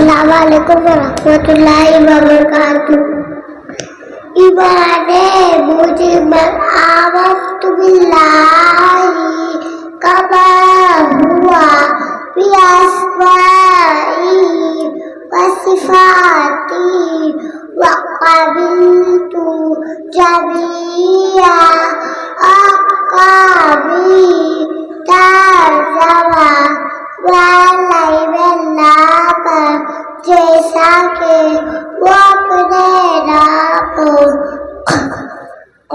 अस्सलामुअलैकुम वरहमतुल्लाहि वबरकातुहू। इबादे मुजिबल आवस्तु बिल्लाहि कमा हुआ फी अस्माई व सिफाती व क़बिलतु जमीआ अक़ाबी तर्जमा वालाई बेल्ला पर जैसा के वो अपने नाम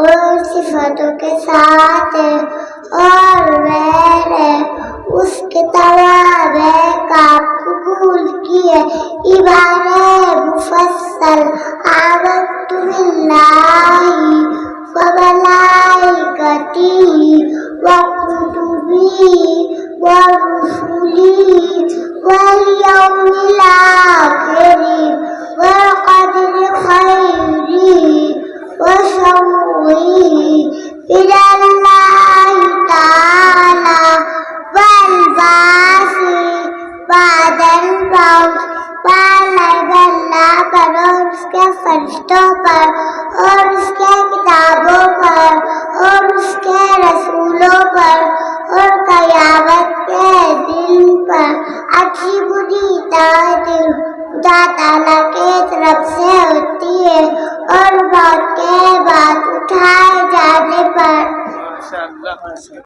और सिफतों के साथ है और मैंने उसके तमाम काम कबूल किए। इबारे मुफस्सल आमन्तु बिल्लाहि व मलाइकतिही व कुतुबिही व रुसुलिही वल यौमिल आखिरि वल क़दरि खैरिही व शर्रिही इलल्लाहि तआला वल बासी बादल मौत अल्लाह पर और उसके फरिश्तों पर और उसके किताबों पर और उसके रसूलों पर और क़यामत के दिन पर अच्छी बुरी ताक़ीर खुदा ताला के तरफ से होती है और मौत के बाद उठाए जाने पर।